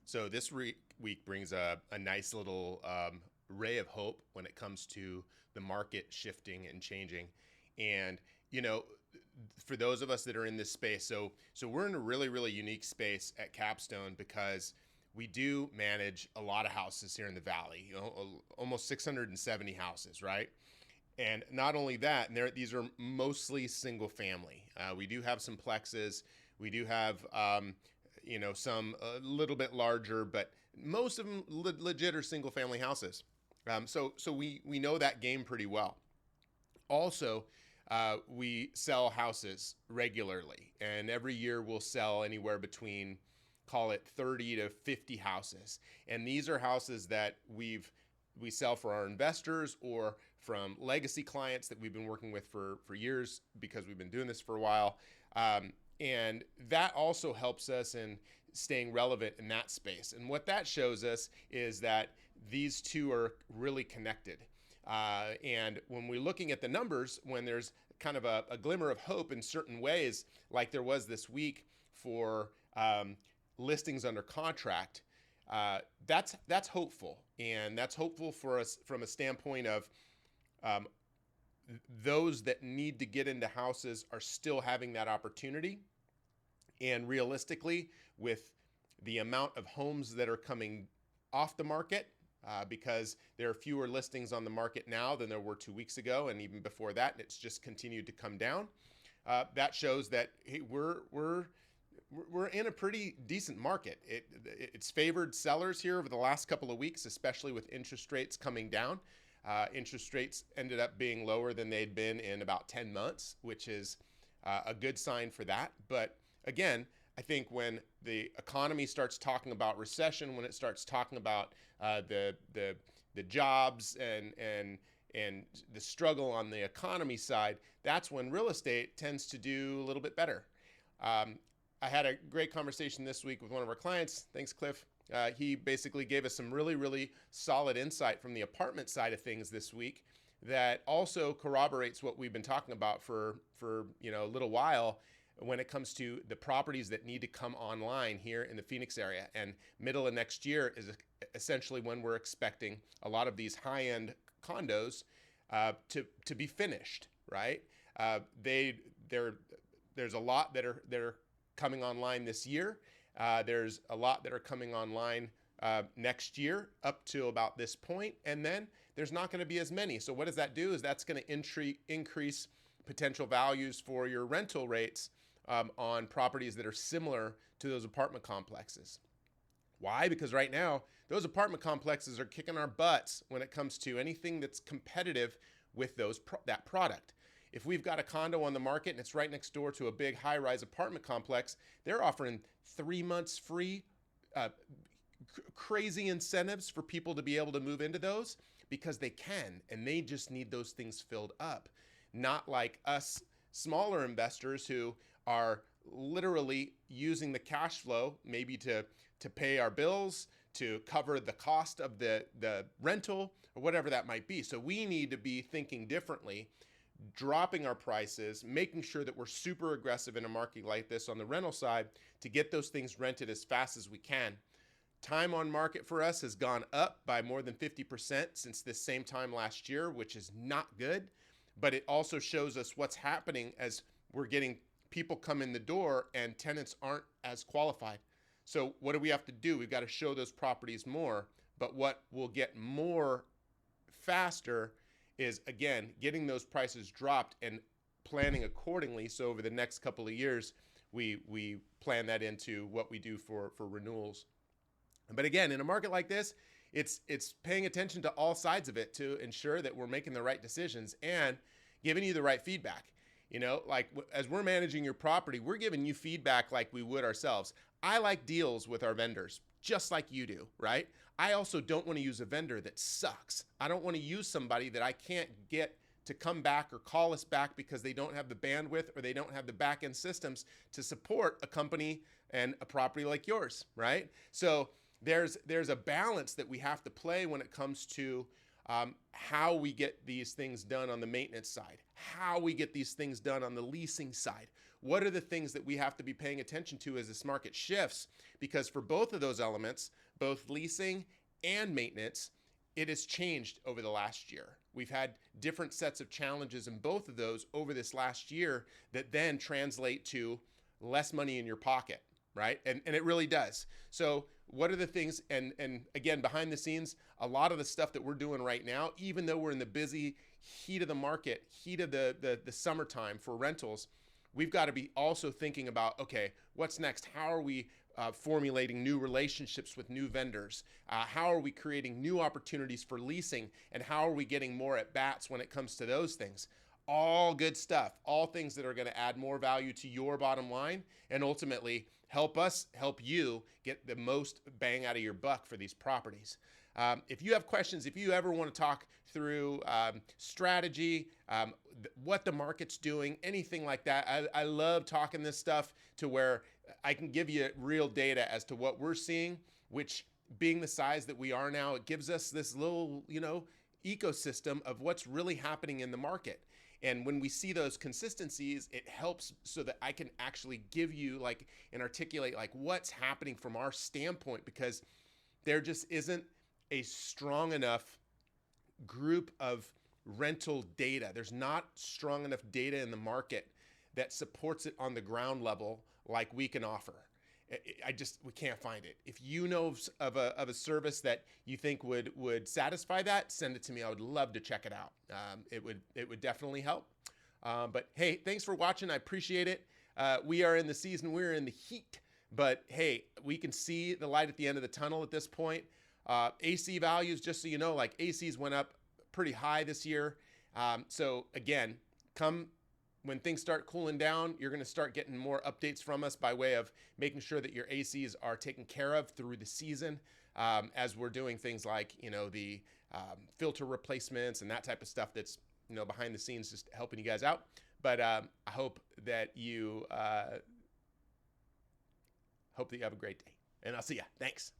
So this week brings a nice little ray of hope when it comes to the market shifting and changing. And you know, for those of us that are in this space, so we're in a really unique space at Capstone because we do manage a lot of houses here in the valley. You know, almost 670 houses, right? And not only that, and these are mostly single family. We do have some plexes. We do have, some a little bit larger, but most of them legit are single family houses. So we know that game pretty well. Also, we sell houses regularly, and every year we'll sell anywhere between, call it 30 to 50 houses. And these are houses that we sell for our investors or from legacy clients that we've been working with for years because we've been doing this for a while. And that also helps us in staying relevant in that space. And what that shows us is that these two are really connected. And when we're looking at the numbers, when there's kind of a glimmer of hope in certain ways, like there was this week for listings under contract, that's hopeful, and that's hopeful for us from a standpoint of those that need to get into houses are still having that opportunity. And realistically, with the amount of homes that are coming off the market, because there are fewer listings on the market now than there were 2 weeks ago, and even before that, and it's just continued to come down. That shows that hey, we're in a pretty decent market. It's favored sellers here over the last couple of weeks, especially with interest rates coming down. Interest rates ended up being lower than they'd been in about 10 months, which is a good sign for that. But again, I think when the economy starts talking about recession, when it starts talking about the jobs and the struggle on the economy side, that's when real estate tends to do a little bit better. I had a great conversation this week with one of our clients. Thanks, Cliff. He basically gave us some really solid insight from the apartment side of things this week that also corroborates what we've been talking about for a little while when it comes to the properties that need to come online here in the Phoenix area. And middle of next year is essentially when we're expecting a lot of these high-end condos to be finished, right? There's a lot that are coming online this year. There's a lot that are coming online next year up to about this point, and then there's not going to be as many. So what does that do is that's going to increase potential values for your rental rates on properties that are similar to those apartment complexes. Why? Because right now, those apartment complexes are kicking our butts when it comes to anything that's competitive with that product. If we've got a condo on the market and it's right next door to a big high-rise apartment complex, they're offering 3 months free, crazy incentives for people to be able to move into those because they can, and they just need those things filled up. Not like us smaller investors who are literally using the cash flow maybe to pay our bills, to cover the cost of the rental, or whatever that might be. So we need to be thinking differently, dropping our prices, making sure that we're super aggressive in a market like this on the rental side to get those things rented as fast as we can. Time on market for us has gone up by more than 50% since this same time last year, which is not good, but it also shows us what's happening as we're getting people come in the door and tenants aren't as qualified. So what do we have to do? We've got to show those properties more, but what will get more faster is, again, getting those prices dropped and planning accordingly. So over the next couple of years, we plan that into what we do for renewals. But again, in a market like this, it's paying attention to all sides of it to ensure that we're making the right decisions and giving you the right feedback. You know, like as we're managing your property, we're giving you feedback like we would ourselves. I like deals with our vendors, just like you do, right? I also don't want to use a vendor that sucks. I don't want to use somebody that I can't get to come back or call us back because they don't have the bandwidth or they don't have the back-end systems to support a company and a property like yours, right? So there's a balance that we have to play when it comes to how we get these things done on the maintenance side, how we get these things done on the leasing side. What are the things that we have to be paying attention to as this market shifts? Because for both of those elements, both leasing and maintenance, it has changed over the last year. We've had different sets of challenges in both of those over this last year that then translate to less money in your pocket, right? And it really does. So what are the things, and again, behind the scenes, a lot of the stuff that we're doing right now, even though we're in the busy heat of the market, heat of the summertime for rentals, we've got to be also thinking about, okay, what's next? How are we formulating new relationships with new vendors? How are we creating new opportunities for leasing? And how are we getting more at bats when it comes to those things? All good stuff, all things that are going to add more value to your bottom line and ultimately help us help you get the most bang out of your buck for these properties. If you have questions, if you ever want to talk through strategy, what the market's doing, anything like that, I love talking this stuff to where I can give you real data as to what we're seeing, which being the size that we are now, it gives us this little, ecosystem of what's really happening in the market. And when we see those consistencies, it helps so that I can actually give you and articulate what's happening from our standpoint, because there just isn't a strong enough group of rental data. There's not strong enough data in the market that supports it on the ground level like we can offer. We can't find it. If you know of a service that you think would satisfy that, send it to me. I would love to check it out. It would definitely help. But hey, thanks for watching. I appreciate it. We are in the season. We're in the heat. But hey, we can see the light at the end of the tunnel at this point. AC values, just so you know, ACs went up pretty high this year. So again, when things start cooling down, you're going to start getting more updates from us by way of making sure that your ACs are taken care of through the season, as we're doing things like, the filter replacements and that type of stuff that's, behind the scenes just helping you guys out. But I hope that you have a great day, and I'll see ya. Thanks.